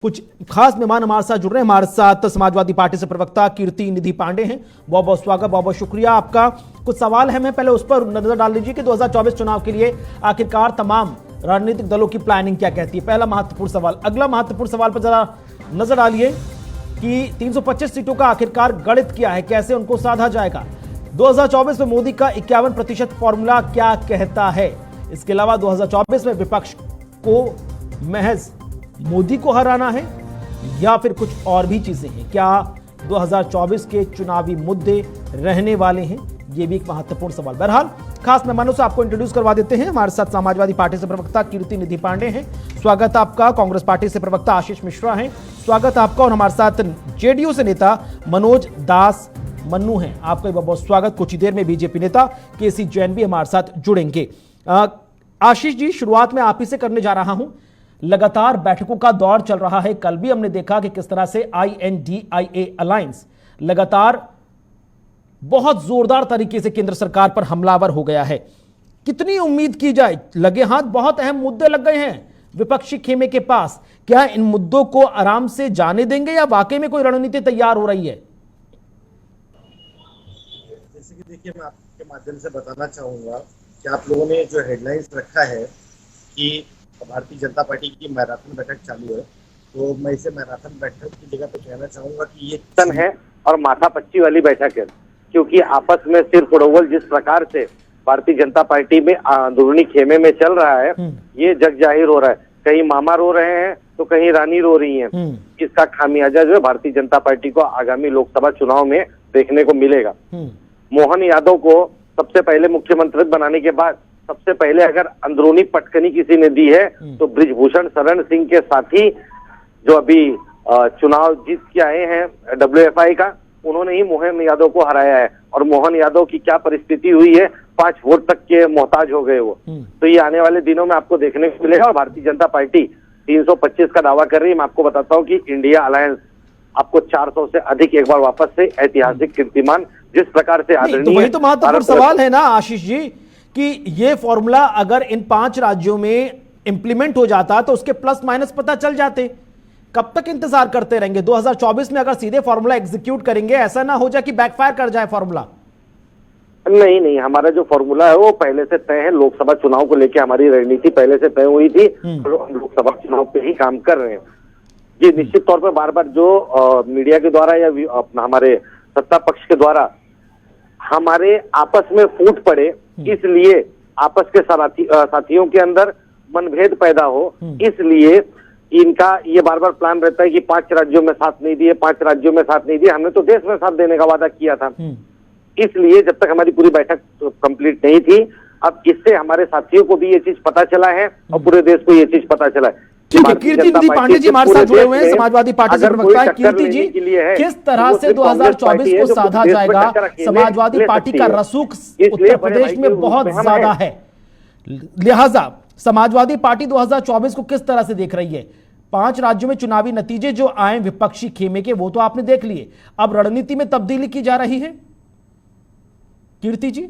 कुछ खास मेहमान हमारे साथ जुड़ रहे हैं। हमारे साथ समाजवादी पार्टी से प्रवक्ता कीर्ति निधि पांडे हैं। बहुत बहुत स्वागत, बहुत बहुत शुक्रिया आपका। कुछ सवाल है, मैं पहले उस पर नजर डाल लीजिए कि 2024 चुनाव के लिए आखिरकार तमाम राजनीतिक दलों की प्लानिंग क्या कहती है। पहला महत्वपूर्ण सवाल। अगला महत्वपूर्ण सवाल पर जरा नजर डालिए कि 325 सीटों का आखिरकार गणित क्या है, कैसे उनको साधा जाएगा। 2024 में मोदी का 51% फॉर्मूला क्या कहता है। इसके अलावा 2024 में विपक्ष को महज मोदी को हराना है या फिर कुछ और भी चीजें हैं। क्या 2024 के चुनावी मुद्दे रहने वाले हैं, यह भी एक महत्वपूर्ण सवाल। बहरहाल खास मेहमानों से आपको इंट्रोड्यूस करवा देते हैं। हमारे साथ समाजवादी पार्टी से प्रवक्ता कीर्ति निधि पांडे हैं, स्वागत आपका। कांग्रेस पार्टी से प्रवक्ता आशीष मिश्रा हैं, स्वागत आपका। और हमारे साथ जेडीयू से नेता मनोज दास मन्नू हैं, आपका बहुत बहुत स्वागत। कुछ ही देर में बीजेपी नेता केसी जैन भी हमारे साथ जुड़ेंगे। आशीष जी, शुरुआत में आप ही से करने जा रहा हूं। लगातार बैठकों का दौर चल रहा है। कल भी हमने देखा कि किस तरह से INDIA अलायंस लगातार बहुत जोरदार तरीके से केंद्र सरकार पर हमलावर हो गया है। कितनी उम्मीद की जाए, लगे हाथ बहुत अहम मुद्दे लग गए हैं विपक्षी खेमे के पास। क्या इन मुद्दों को आराम से जाने देंगे या वाकई में कोई रणनीति तैयार हो रही है? जैसे कि देखिए, मैं आपके माध्यम से बताना चाहूंगा कि आप लोगों ने जो हेडलाइंस रखा है कि भारतीय जनता पार्टी की मैराथन बैठक चालू है, तो मैं इसे मैराथन बैठक की जगह पे कहना चाहूंगा कि ये तन है और माथापच्ची वाली बैठक है, क्योंकि आपस में सिर फुड़ौल जिस प्रकार से भारतीय जनता पार्टी में अंदरूनी खेमे में चल रहा है, ये जग जाहिर हो रहा है। कहीं मामा रो रहे हैं तो कहीं रानी रो रही हैं। इसका खामियाजा जो है भारतीय जनता पार्टी को आगामी लोकसभा चुनाव में देखने को मिलेगा। मोहन यादव को सबसे पहले मुख्यमंत्री बनाने के बाद सबसे पहले अगर अंदरूनी पटकनी किसी ने दी है तो बृजभूषण शरण सिंह के साथी जो अभी चुनाव जीत के आए हैं WFI का, उन्होंने ही मोहन यादव को हराया है। और मोहन यादव की क्या परिस्थिति हुई है, 5 वोट तक के मोहताज हो गए वो। तो ये आने वाले दिनों में आपको देखने को मिलेगा। और भारतीय जनता पार्टी 325 का दावा कर रही है। मैं आपको बताता हूँ कि इंडिया अलायंस आपको 400 से अधिक एक बार वापस से ऐतिहासिक कीर्तिमान जिस प्रकार से आदरणीय। वही तो महत्वपूर्ण सवाल है ना आशीष जी, कि ये फॉर्मूला अगर इन 5 राज्यों में इंप्लीमेंट हो जाता तो उसके प्लस माइनस पता चल जाते। कब तक इंतजार करते रहेंगे? 2024 में अगर सीधे फॉर्मूला एग्जीक्यूट करेंगे, ऐसा ना हो जाए कि बैकफायर कर जाए फॉर्मूला। नहीं, हमारा जो फॉर्मूला है वो पहले से तय है। लोकसभा चुनाव को लेकर हमारी रणनीति पहले से तय हुई थी और हम लोकसभा चुनाव पे ही काम कर रहे हैं। ये निश्चित तौर पर बार बार जो मीडिया के द्वारा या अपना हमारे सत्ता पक्ष के द्वारा हमारे आपस में फूट पड़े, इसलिए आपस के साथियों के अंदर मनभेद पैदा हो, इसलिए इनका ये बार बार प्लान रहता है कि 5 राज्यों में साथ नहीं दिए, 5 राज्यों में साथ नहीं दिए। हमने तो देश में साथ देने का वादा किया था। इसलिए जब तक हमारी पूरी बैठक कंप्लीट नहीं थी, अब इससे हमारे साथियों को भी ये चीज पता चला है और पूरे देश को ये चीज पता चला है। कीर्ति निधि पांडे जी हमारे साथ जुड़े हुए हैं, समाजवादी पार्टी से प्रवक्ता। कीर्ति जी, किस तरह से 2024 को साधा जाएगा? समाजवादी पार्टी का रसूख उत्तर प्रदेश में बहुत ज्यादा है, लिहाजा समाजवादी पार्टी 2024 को किस तरह से देख रही है? 5 राज्यों में चुनावी नतीजे जो आए विपक्षी खेमे के, वो तो आपने देख लिए। अब रणनीति में तब्दीली की जा रही है कीर्ति जी।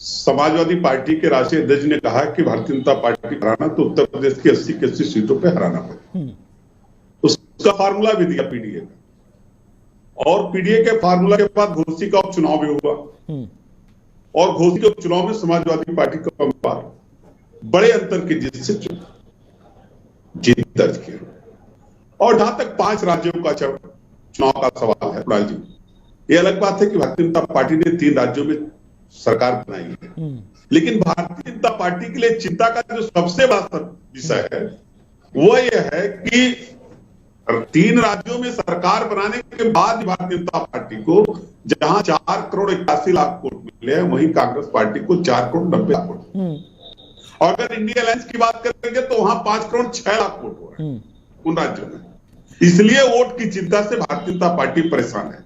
समाजवादी पार्टी के राष्ट्रीय अध्यक्ष ने कहा कि भारतीय जनता पार्टी को हराना तो उत्तर प्रदेश की 80 की 80 सीटों पे हराना पड़ेगा। उसका फार्मूला भी दिया पीडीए का, और पीडीए के फार्मूला के बाद घोसी का उपचुनाव भी हुआ और घोसी के उपचुनाव में समाजवादी पार्टी का उम्मीदवार बड़े अंतर की जीत दर्ज की। और जहां तक 5 राज्यों का चुनाव का सवाल है कुणाल जी, ये अलग बात है कि भारतीय जनता पार्टी ने 3 राज्यों में सरकार बनाई है, लेकिन भारतीय जनता पार्टी के लिए चिंता का जो सबसे बड़ा विषय है वो ये है कि 3 राज्यों में सरकार बनाने के बाद भारतीय जनता पार्टी को जहां 4 करोड़ 81 लाख वोट मिले हैं, वहीं कांग्रेस पार्टी को 4 करोड़ 90 लाख वोट। और अगर इंडिया अलायंस की बात करेंगे तो वहां 5 करोड़ 6 लाख वोट हो रहे हैं उन राज्यों में। इसलिए वोट की चिंता से भारतीय जनता पार्टी परेशान है।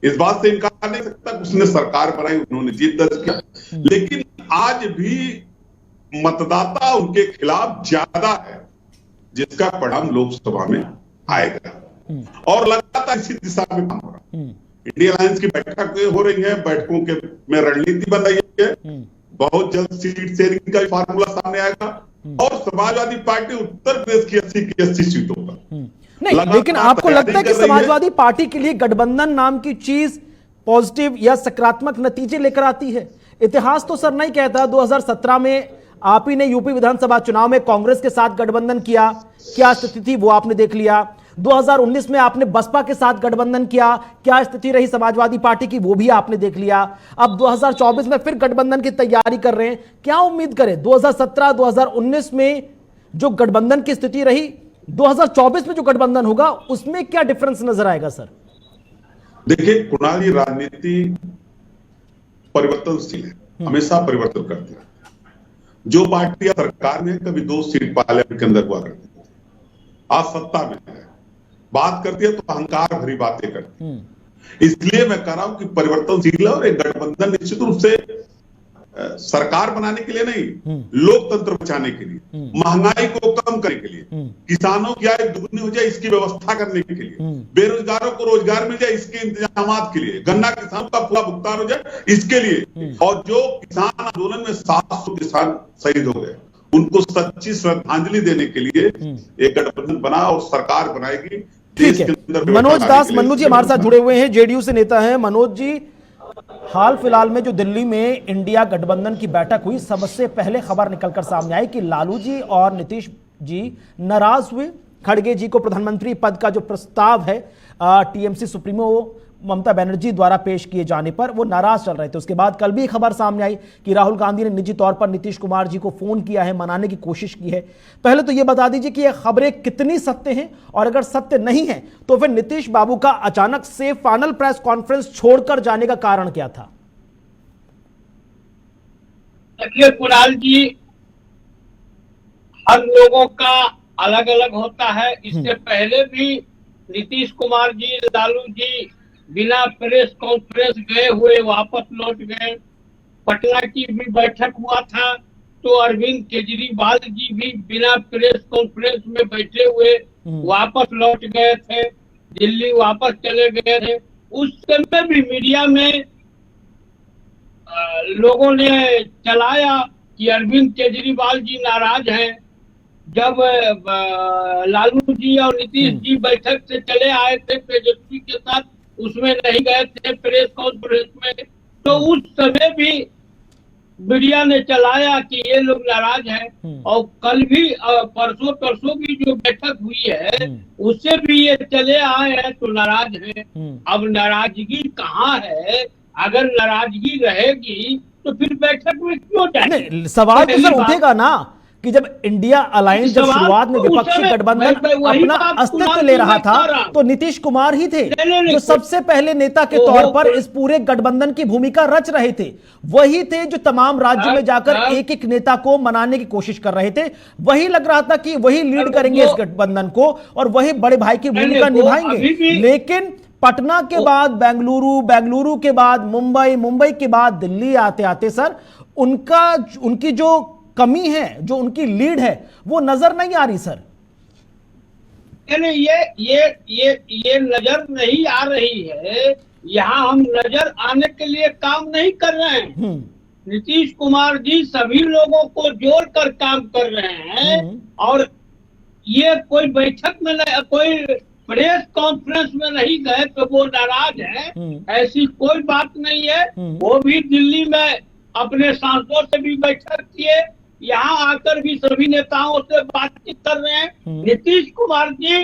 इस बात से इनकार नहीं सकता कि उसने सरकार बनाई, उन्होंने जीत दर्ज किया, लेकिन आज भी मतदाता उनके खिलाफ ज्यादा है, जिसका परिणाम लोकसभा में आएगा। और लगातार इसी दिशा में काम हो रहा है। इंडिया अलायंस की बैठक हो रही है, बैठकों के में रणनीति बन रही है। बहुत जल्द सीट शेयरिंग का फार्मूला सामने आएगा और समाजवादी पार्टी उत्तर प्रदेश की 80 की 80 सीटों पर नहीं, लेकिन आपको लगता है कि समाजवादी पार्टी के लिए गठबंधन नाम की चीज पॉजिटिव या सकारात्मक नतीजे लेकर आती है? इतिहास तो सर नहीं कहता। 2017 में आप ही ने यूपी विधानसभा चुनाव में कांग्रेस के साथ गठबंधन किया, क्या स्थिति थी वो आपने देख लिया। 2019 में आपने बसपा के साथ गठबंधन किया, क्या स्थिति रही समाजवादी पार्टी की वो भी आपने देख लिया। अब 2024 में फिर गठबंधन की तैयारी कर रहे हैं, क्या उम्मीद करें? 2017 2019 में जो गठबंधन की स्थिति रही, 2024 में जो गठबंधन होगा उसमें क्या डिफरेंस नजर आएगा सर? देखिए कुणाल, ये राजनीति परिवर्तनशील है, हमेशा परिवर्तन करती है। जो पार्टियां सरकार में कभी 2 सीट पार्लियामेंट के अंदर हुआ करती थी, आज सत्ता में है, बात करती है तो अहंकार भरी बातें करती है। इसलिए मैं कह रहा हूं कि परिवर्तनशील है और एक गठबंधन निश्चित रूप से सरकार बनाने के लिए नहीं, लोकतंत्र बचाने के लिए, महंगाई को कम करने के लिए, किसानों की आय दुगनी हो जाए इसकी व्यवस्था करने के लिए, बेरोजगारों को रोजगार मिल जाए इसके इंतजाम के लिए, गन्ना किसानों का पूरा भुगतान हो जाए इसके लिए। और जो किसान आंदोलन में 700 किसान शहीद हो गए, उनको सच्ची श्रद्धांजलि देने के लिए एक गठबंधन बना और सरकार बनाएगी। ठीक है, मनोज दास मन्नू जी हमारे साथ जुड़े हुए हैं, जेडीयू से नेता हैं। मनोज जी, हाल फिलहाल में जो दिल्ली में इंडिया गठबंधन की बैठक हुई, सबसे पहले खबर निकलकर सामने आई कि लालू जी और नीतीश जी नाराज हुए। खड़गे जी को प्रधानमंत्री पद का जो प्रस्ताव है टीएमसी सुप्रीमो ममता बनर्जी द्वारा पेश किए जाने पर वो नाराज चल रहे थे। उसके बाद कल भी खबर सामने आई कि राहुल गांधी ने निजी तौर पर नीतीश कुमार जी को फोन किया है, मनाने की कोशिश की है। पहले तो ये बता दीजिए कि ये खबरें कितनी सत्य हैं, और अगर सत्य नहीं है तो फिर नीतीश बाबू का अचानक से फाइनल प्रेस कॉन्फ्रेंस छोड़कर जाने का कारण क्या था? देखिए कुणाल जी, हर लोगों का अलग अलग होता है। इससे पहले भी नीतीश कुमार जी, लालू जी बिना प्रेस कॉन्फ्रेंस गए हुए वापस लौट गए। पटना की भी बैठक हुआ था तो अरविंद केजरीवाल जी भी बिना प्रेस कॉन्फ्रेंस में बैठे हुए वापस लौट गए थे, दिल्ली वापस चले गए थे। उस समय भी मीडिया में लोगों ने चलाया कि अरविंद केजरीवाल जी नाराज हैं। जब लालू जी और नीतीश जी बैठक से चले आए थे तेजस्वी के साथ, उसमें नहीं गए थे प्रेस कॉन्फ्रेंस में, तो उस समय भी मीडिया ने चलाया कि ये लोग नाराज हैं। और कल भी परसों की जो बैठक हुई है उससे भी ये चले आए हैं तो नाराज हैं। अब नाराजगी कहाँ है? अगर नाराजगी रहेगी तो फिर बैठक में क्यों जाए? सवाल तो सर उठेगा ना कि जब इंडिया अलायंस जब शुरुआत में विपक्षी गठबंधन अपना अस्तित्व ले रहा था तो नीतीश कुमार ही थे जो सबसे पहले नेता के तौर पर इस पूरे गठबंधन की भूमिका रच रहे थे। वही थे जो तमाम राज्यों में जाकर एक एक नेता को मनाने की कोशिश कर रहे थे। वही लग रहा था कि वही लीड करेंगे इस गठबंधन को और वही बड़े भाई की भूमिका निभाएंगे। लेकिन पटना के बाद बेंगलुरु, बेंगलुरु के बाद मुंबई, मुंबई के बाद दिल्ली आते आते सर उनकी जो कमी है, जो उनकी लीड है, वो नजर नहीं आ रही सर। ये नजर नहीं आ रही है। यहाँ हम नजर आने के लिए काम नहीं कर रहे हैं। नीतीश कुमार जी सभी लोगों को जोड़कर काम कर रहे हैं और ये कोई बैठक में कोई प्रेस कॉन्फ्रेंस में नहीं गए तो वो नाराज है, ऐसी कोई बात नहीं है। वो भी दिल्ली में अपने सांसदों से भी बैठक किए, यहाँ आकर भी सभी नेताओं से बातचीत कर रहे हैं। नीतीश कुमार जी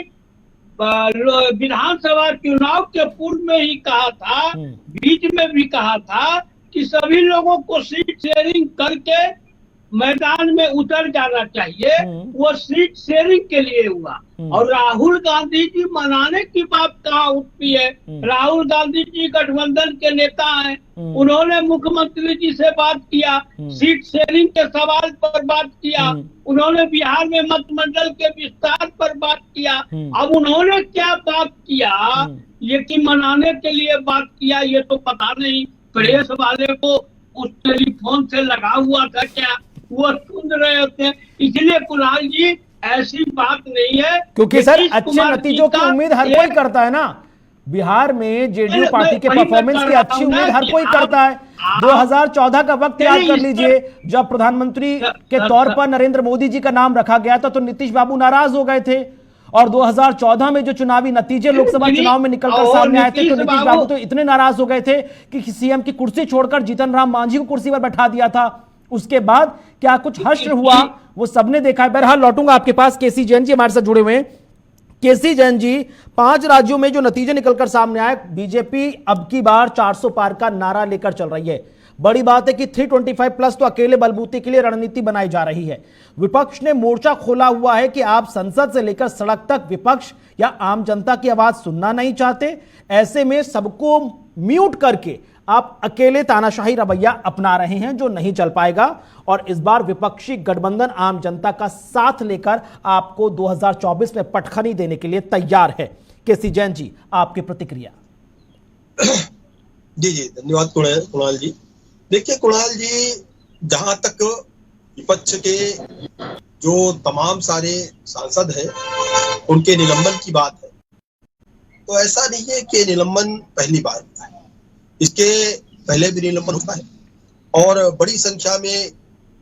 विधानसभा चुनाव के पूर्व में ही कहा था, बीच में भी कहा था कि सभी लोगों को सीट शेयरिंग करके मैदान में उतर जाना चाहिए। वो सीट शेयरिंग के लिए हुआ। और राहुल गांधी जी मनाने की बात कहाँ उठती है? राहुल गांधी जी गठबंधन के नेता हैं, उन्होंने मुख्यमंत्री जी से बात किया, सीट शेयरिंग के सवाल पर बात किया, उन्होंने बिहार में मंत्रिमंडल के विस्तार पर बात किया। अब उन्होंने क्या बात किया, ये कि मनाने के लिए बात किया, ये तो पता नहीं। प्रेस वाले को उस टेलीफोन से लगा हुआ था क्या, वो सुन रहे होते हैं। इसलिए कुणाल जी ऐसी बात नहीं है, क्योंकि सर अच्छे नतीजों की उम्मीद हर कोई करता है ना। बिहार में जेडीयू मैं पार्टी के वही मैं परफॉर्मेंस कर की रहा अच्छी हूं ना उम्मीद हर कि कोई आप- करता है। 2014 का वक्त याद कर लीजिए, जब प्रधानमंत्री के तौर पर नरेंद्र मोदी जी का नाम रखा गया था तो नीतीश बाबू नाराज हो गए थे। और 2014 में जो चुनावी नतीजे लोकसभा चुनाव में निकलकर सामने आए थे तो नीतीश बाबू तो इतने नाराज हो गए थे कि सीएम की कुर्सी छोड़कर जीतन राम मांझी को कुर्सी पर बैठा दिया था। उसके बाद क्या कुछ हश्र हुआ वो सबने देखा है। बहरहाल लौटूंगा आपके पास। केसी जैन जी हमारे साथ जुड़े हुए हैं। केसी जैन जी, 5 राज्यों में जो नतीजे निकलकर सामने आए, बीजेपी अब की बार 400 पार का नारा लेकर चल रही है। बड़ी बात है कि 325 प्लस तो अकेले बलबूते के लिए रणनीति बनाई जा रही है। विपक्ष ने मोर्चा खोला हुआ है कि आप संसद से लेकर सड़क तक विपक्ष या आम जनता की आवाज सुनना नहीं चाहते। ऐसे में सबको म्यूट करके आप अकेले तानाशाही रवैया अपना रहे हैं जो नहीं चल पाएगा। और इस बार विपक्षी गठबंधन आम जनता का साथ लेकर आपको 2024 में पटखनी देने के लिए तैयार है। केसी जैन जी, आपकी प्रतिक्रिया। जी धन्यवाद कुणाल जी। देखिए कुणाल जी, जहां तक विपक्ष के जो तमाम सारे सांसद हैं उनके निलंबन की बात है, तो ऐसा नहीं है कि निलंबन पहली बार हुआ है। इसके पहले भी निलंबन हुआ है और बड़ी संख्या में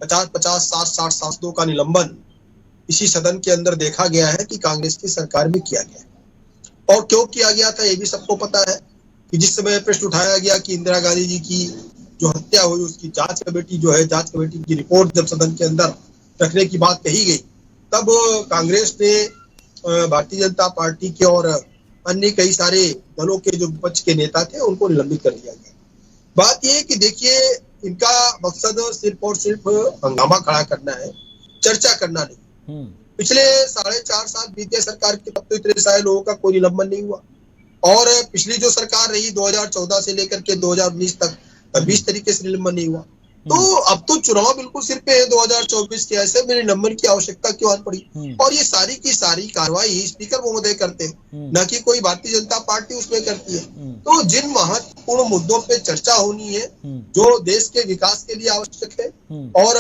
50-50, 60-60 सांसदों का निलंबन इसी सदन के अंदर देखा गया है कि कांग्रेस की सरकार में किया गया। और क्यों किया गया था ये भी सबको पता है कि जिस समय प्रश्न उठाया गया कि इंदिरा गांधी जी की जो हत्या हुई उसकी जांच कमेटी जांच कमेटी की रिपोर्ट जब सदन के अंदर रखने की बात कही गई, तब कांग्रेस ने भारतीय जनता पार्टी के और अन्य कई सारे दलों के जो विपक्ष के नेता थे उनको निलंबित कर दिया गया। बात यह है कि देखिए, इनका मकसद सिर्फ और सिर्फ हंगामा खड़ा करना है, चर्चा करना नहीं। पिछले 4.5 साल बीते सरकार के, तब तो इतने सारे लोगों का कोई निलंबन नहीं हुआ। और पिछली जो सरकार रही 2014 से लेकर के 2019 तक, तब इस तरीके से निलंबन नहीं हुआ। तो अब तो चुनाव बिल्कुल सिर पे है 2024 के, ऐसे में निलंबन की आवश्यकता क्यों आन पड़ी। और ये सारी की सारी कार्रवाई स्पीकर महोदय करते हैं, न कि कोई भारतीय जनता पार्टी उसमें करती है। तो जिन महत्वपूर्ण मुद्दों पे चर्चा होनी है, जो देश के विकास के लिए आवश्यक है, और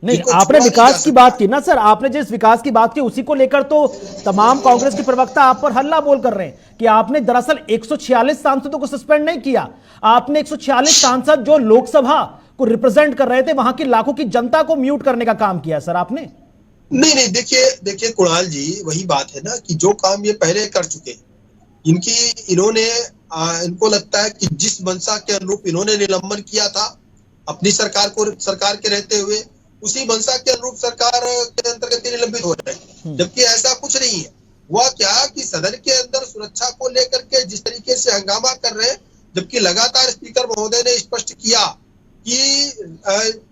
नहीं, आपने विकास की बात की ना सर, आपने जिस विकास की बात की उसी को लेकर तो तमाम कांग्रेस के प्रवक्ता आप पर हल्ला बोल कर रहे हैं कि आपने दरअसल 146 सांसदों को सस्पेंड नहीं किया। आपने 146 सांसद जो लोकसभा को रिप्रेजेंट कर रहे थे, वहां की लाखों की जनता को म्यूट करने का काम किया सर आपने। नहीं, देखिए कुणाल जी, वही बात है ना कि जो काम ये पहले कर चुके, इनको लगता है कि जिस मंशा के अनुरूप इन्होंने निलंबन किया था अपनी सरकार के रहते हुए, उसी मंशा के अनुरूप सरकार के अंतर्गत निलंबित हो रहे हैं, जबकि ऐसा कुछ नहीं है। हुआ क्या कि सदन के अंदर सुरक्षा को लेकर के जिस तरीके से हंगामा कर रहे हैं, जबकि लगातार स्पीकर महोदय ने स्पष्ट किया कि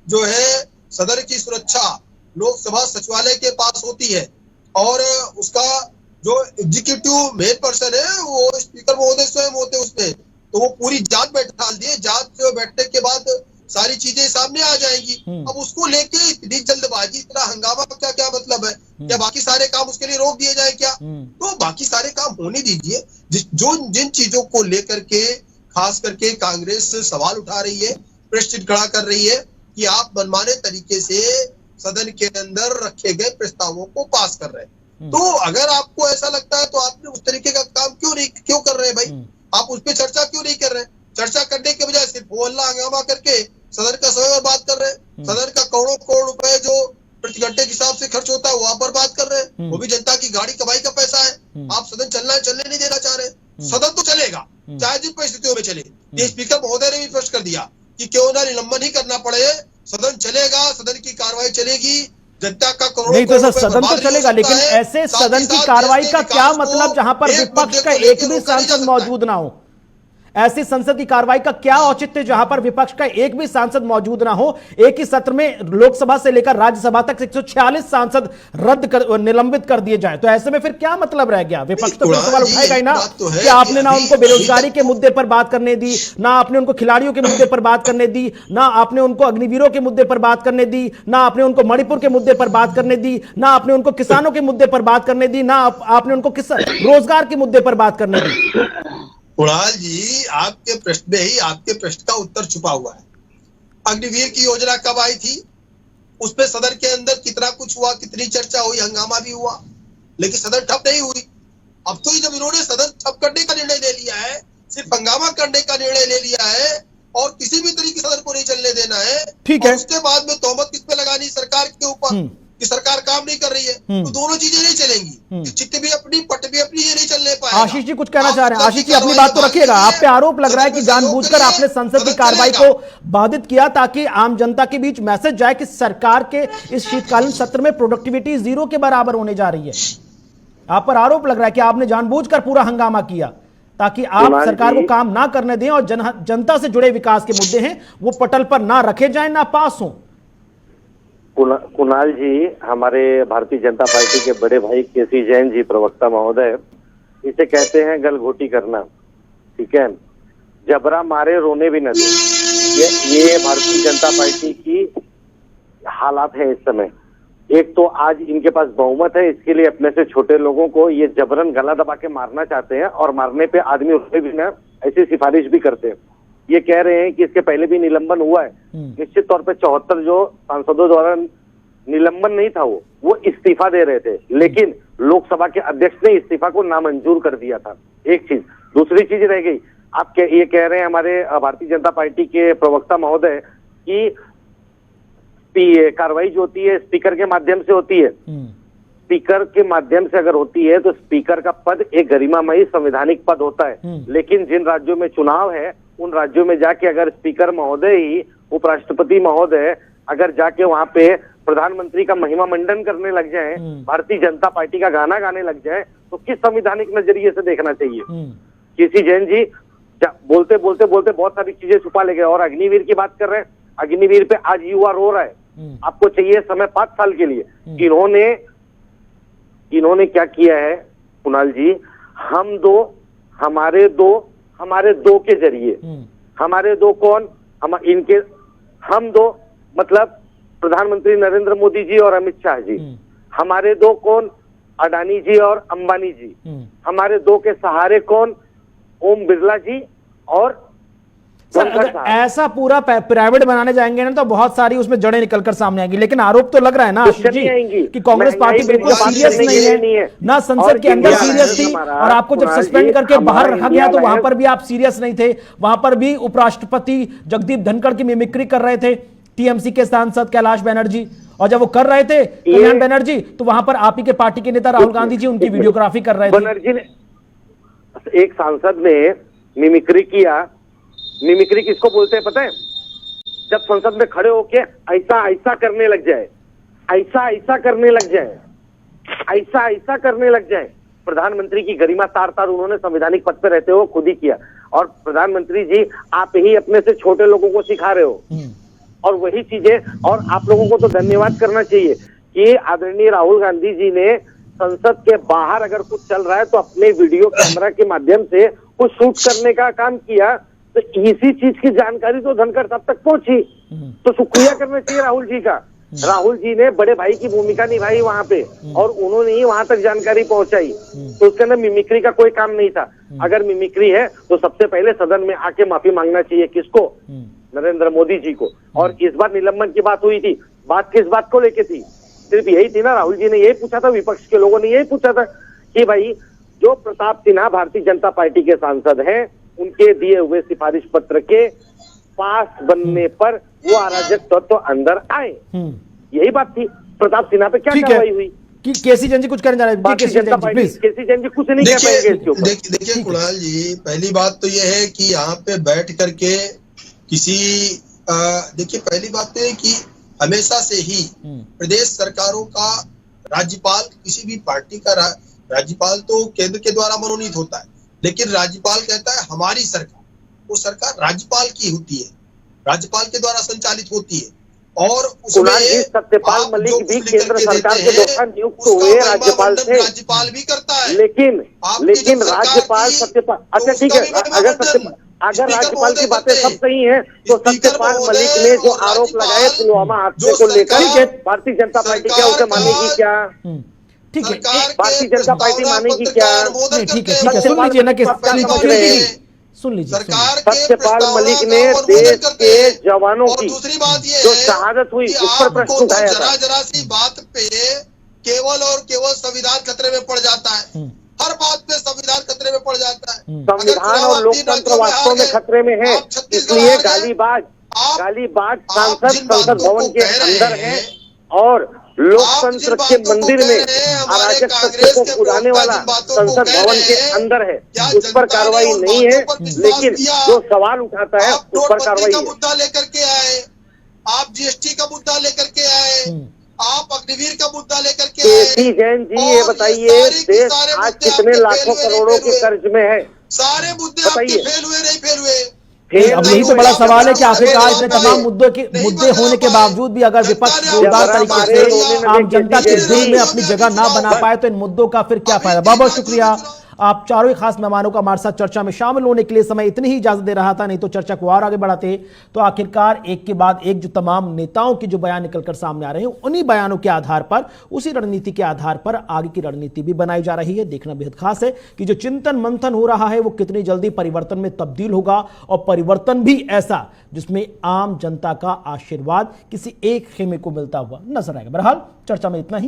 जो है सदन की सुरक्षा लोकसभा सचिवालय के पास होती है और उसका जो एग्जीक्यूटिव मेन पर्सन है वो स्पीकर महोदय स्वयं होते उसमें। तो वो पूरी जांच बैठा दिए, जांच बैठने के बाद सारी चीजें सामने आ जाएंगी। अब उसको लेके इतनी जल्दबाजी, इतना हंगामा क्या क्या मतलब है? क्या बाकी सारे काम उसके लिए रोक दिए जाए क्या? तो बाकी सारे काम होने दीजिए। जिन चीजों को लेकर के खास करके कांग्रेस सवाल उठा रही है, प्रश्न खड़ा कर रही है कि आप मनमाने तरीके से सदन के अंदर रखे गए प्रस्तावों को पास कर रहे हैं। तो अगर आपको ऐसा लगता है तो आपने उस तरीके का काम क्यों कर रहे हैं भाई? आप उस पर चर्चा क्यों नहीं कर रहे हैं? चर्चा करने के बजाय सिर्फ हल्ला हंगामा करके सदन का समय बर्बाद कर रहे हैं। सदन का करोड़ों रुपए जो प्रति घंटे के हिसाब से खर्च होता है वो आप बर्बाद कर रहे हैं। वो भी जनता की गाड़ी कमाई का पैसा है। आप सदन चलने नहीं देना चाह रहे। सदन तो चलेगा चाहे जिन परिस्थितियों में चले। ये स्पीकर महोदय ने भी स्पष्ट कर दिया कि क्यों ना निलंबन ही करना पड़े, सदन चलेगा, सदन की कार्रवाई चलेगी, जनता का करोड़ों नहीं तो सर सदन तो चलेगा, लेकिन ऐसे सदन की कार्रवाई का क्या मतलब जहां पर विपक्ष का एक भी सांसद मौजूद ना हो? ऐसी संसद की कार्रवाई का क्या औचित्य जहां पर विपक्ष का एक भी सांसद मौजूद ना हो? एक ही सत्र में लोकसभा से लेकर राज्यसभा तक 146 सांसद निलंबित कर दिए जाएं, तो ऐसे में फिर क्या मतलब रह गया? विपक्ष तो फिर सवाल उठाएगा ही ना कि आपने ना उनको बेरोजगारी के मुद्दे पर बात करने दी, ना आपने उनको खिलाड़ियों के मुद्दे पर बात करने दी, ना आपने उनको अग्निवीरों के मुद्दे पर बात करने दी, ना आपने उनको मणिपुर के मुद्दे पर बात करने दी, ना आपने उनको किसानों के मुद्दे पर बात करने दी, ना आपने उनको रोजगार के मुद्दे पर बात करने दी। कुणाल जी, आपके प्रश्न में ही आपके प्रश्न का उत्तर छुपा हुआ है। अग्निवीर की योजना कब आई थी? उस पे सदन के अंदर कितना कुछ हुआ, कितनी चर्चा हुई, हंगामा भी हुआ, लेकिन सदन ठप नहीं हुई। अब तो जब इन्होंने सदन ठप करने का निर्णय ले लिया है, सिर्फ हंगामा करने का निर्णय ले लिया है और किसी भी तरीके से सदन को नहीं चलने देना है, ठीक है। उसके बाद में तोहमत किस पे लगानी सरकार के ऊपर कि सरकार काम नहीं कर रही है, तो दोनों चीजें नहीं चलेंगी। चित्त भी अपनी पट भी अपनी, ये नहीं चलने पाएगा। आशीष जी कुछ कहना चाह रहे हैं? आशीष जी अपनी बात तो रखिएगा। आप पे आरोप लग रहा है कि जानबूझकर आपने संसद की कार्रवाई को बाधित किया ताकि आम जनता के बीच मैसेज जाए कि सरकार के इस शीतकालीन सत्र में प्रोडक्टिविटी 0 के बराबर होने जा रही है। आप पर आरोप लग रहा है कि आपने जानबूझकर पूरा हंगामा किया ताकि आप सरकार को काम ना करने दें और जनता से जुड़े विकास के मुद्दे हैं वो पटल पर ना रखे जाएं, ना पास हों। कुणाल जी, हमारे भारतीय जनता पार्टी के बड़े भाई केसी जैन जी, प्रवक्ता महोदय, इसे कहते हैं गलघोटी करना, ठीक है। जबरा मारे रोने भी न दे, ये भारतीय जनता पार्टी की हालात है इस समय। एक तो आज इनके पास बहुमत है, इसके लिए अपने से छोटे लोगों को ये जबरन गला दबा के मारना चाहते हैं और मारने पे आदमी उठे भी ना, ऐसी सिफारिश भी करते हैं। ये कह रहे हैं कि इसके पहले भी निलंबन हुआ है। निश्चित तौर पे 74 जो सांसदों द्वारा निलंबन नहीं था वो इस्तीफा दे रहे थे, लेकिन लोकसभा के अध्यक्ष ने इस्तीफा को नामंजूर कर दिया था। एक चीज, दूसरी चीज रह गई, आप ये कह रहे हैं हमारे भारतीय जनता पार्टी के प्रवक्ता महोदय की कार्रवाई जो होती है स्पीकर के माध्यम से होती है। स्पीकर के माध्यम से अगर होती है तो स्पीकर का पद एक गरिमामयी संवैधानिक पद होता है, लेकिन जिन राज्यों में चुनाव है उन राज्यों में जाके अगर स्पीकर महोदय ही, उपराष्ट्रपति महोदय अगर जाके वहां पे प्रधानमंत्री का महिमा मंडन करने लग जाए, भारतीय जनता पार्टी का गाना गाने लग जाए, तो किस संवैधानिक नजरिए से देखना चाहिए? केसी जैन जी बोलते बोलते बोलते बहुत सारी चीजें छुपा ले गए। और अग्निवीर की बात कर रहे हैं, अग्निवीर पे आज युवा रो रहा है। आपको चाहिए समय 5 साल के लिए। इन्होंने क्या किया है कुणाल जी, हमारे दो के जरिए, हमारे दो कौन, हम दो मतलब प्रधानमंत्री नरेंद्र मोदी जी और अमित शाह जी, हमारे दो कौन, अडानी जी और अंबानी जी, हमारे दो के सहारे कौन, ओम बिरला जी और सर, अगर ऐसा पूरा पिरामिड बनाने जाएंगे ना तो बहुत सारी उसमें जड़ें निकलकर सामने आएंगी। लेकिन आरोप तो लग रहा है ना आशीष जी कि कांग्रेस पार्टी बिल्कुल सीरियस नहीं है ना, संसद के अंदर सीरियस थी, और आपको जब सस्पेंड करके बाहर रखा गया तो वहां पर भी आप सीरियस नहीं थे। वहां पर भी उपराष्ट्रपति जगदीप धनखड़ की मिमिक्री कर रहे थे टीएमसी के सांसद कैलाश बैनर्जी, और जब वो कर रहे थे कल्याण बैनर्जी, तो वहां पर आप ही के पार्टी के नेता राहुल गांधी जी उनकी वीडियोग्राफी कर रहे थे। बनर्जी ने, एक सांसद ने मिमिक्री किया। मिमिक्री किसको बोलते हैं पता है? जब संसद में खड़े होके ऐसा ऐसा करने लग जाए, ऐसा ऐसा करने लग जाए, ऐसा ऐसा करने लग जाए। प्रधानमंत्री की गरिमा तार तार उन्होंने संवैधानिक पद पे रहते हुए खुद ही किया। और प्रधानमंत्री जी, आप ही अपने से छोटे लोगों को सिखा रहे हो, और वही चीजें, और आप लोगों को तो धन्यवाद करना चाहिए कि आदरणीय राहुल गांधी जी ने संसद के बाहर अगर कुछ चल रहा है तो अपने वीडियो कैमरा के माध्यम से कुछ शूट करने का काम किया। तो इसी चीज की जानकारी तो धनखड़ साहब तक पहुंची, तो शुक्रिया करना चाहिए राहुल जी का। राहुल जी ने बड़े भाई की भूमिका निभाई वहां पे, और उन्होंने ही वहां तक जानकारी पहुंचाई। तो उसके अंदर मिमिक्री का कोई काम नहीं था। अगर मिमिक्री है तो सबसे पहले सदन में आके माफी मांगना चाहिए। किसको? नरेंद्र मोदी जी को। और इस बार निलंबन की बात हुई थी, बात किस बात को लेके थी? सिर्फ यही थी ना, राहुल जी ने यही पूछा था, विपक्ष के लोगों ने यही पूछा था कि भाई जो प्रताप सिन्हा भारतीय जनता पार्टी के सांसद हैं, उनके दिए हुए सिफारिश पत्र के पास बनने पर वो अराजक तत्व तो अंदर आए। यही बात थी। प्रताप सिन्हा पे क्या कार्रवाई हुई? केसी जैन जी कुछ करने जा रहे हैं? भारतीय जनता पार्टी, केसी जैन जी कुछ नहीं कह पाएंगे इसके ऊपर। देखिए कुणाल जी, पहली बात तो ये है कि यहाँ पे बैठ करके देखिए पहली बात तो है कि हमेशा से ही प्रदेश सरकारों का राज्यपाल, किसी भी पार्टी का राज्यपाल तो केंद्र के द्वारा मनोनीत होता है, लेकिन राज्यपाल कहता है हमारी सरकार, वो सरकार राज्यपाल की होती है, राज्यपाल के द्वारा संचालित होती है। और उसमें सत्यपाल मलिक भी केंद्र सरकार के द्वारा नियुक्त हुए राज्यपाल थे। राज्यपाल भी करता है, लेकिन राज्यपाल सत्यपाल, अच्छा ठीक है, अगर राज्यपाल की बातें सब सही हैं तो सत्यपाल मलिक ने जो आरोप लगाए पुलवामा हादसे को लेकर, भारतीय जनता पार्टी क्या उसे मानेगी क्या? ठीक है, भारतीय जनता पार्टी मानेगी क्या? ठीक है, सुन लीजिए ना, सुन लीजिए। सत्यपाल मलिक ने देश के जवानों की जो शहादत हुई उस पर प्रश्न उठाया था। जरा सी बात पे केवल और केवल संविधान खतरे में पड़ जाता है, हर बात पे पड़ जाता है। संविधान और लोकतंत्र वास्तव में खतरे में है, इसलिए गालीबाज सांसद संसद भवन के अंदर है और लोकतंत्र के मंदिर में अराजक तत्व को उड़ाने वाला संसद भवन के अंदर है, उस पर कार्रवाई नहीं है। लेकिन जो सवाल उठाता है उस पर कार्रवाई है। मुद्दा लेकर के आए, आप जीएसटी का मुद्दा लेकर के आए, आप अग्निवीर का मुद्दा लेकर के आए। केसी जैन जी ये बताइए, देश आज कितने लाखों करोड़ों के कर्ज में है? सारे मुद्दे आपके फेल हुए नहीं फेल हुए? अब यही तो बड़ा सवाल है कि आखिरकार इतने तमाम मुद्दे होने के बावजूद भी अगर विपक्ष जोरदार तरीके से आम जनता के दिल में अपनी जगह ना बना पाए तो इन मुद्दों का फिर क्या फायदा। बहुत बहुत शुक्रिया, आप चारों ही खास मेहमानों का हमारे साथ चर्चा में शामिल होने के लिए। समय इतनी ही इजाजत दे रहा था, नहीं तो चर्चा को और आगे बढ़ाते। तो आखिरकार एक के बाद एक जो तमाम नेताओं की जो बयान निकलकर सामने आ रहे हैं, उन्हीं बयानों के आधार पर, उसी रणनीति के आधार पर आगे की रणनीति भी बनाई जा रही है। देखना बेहद खास है कि जो चिंतन मंथन हो रहा है वो कितनी जल्दी परिवर्तन में तब्दील होगा, और परिवर्तन भी ऐसा जिसमें आम जनता का आशीर्वाद किसी एक खेमे को मिलता हुआ नजर आएगा। बहरहाल चर्चा में इतना ही।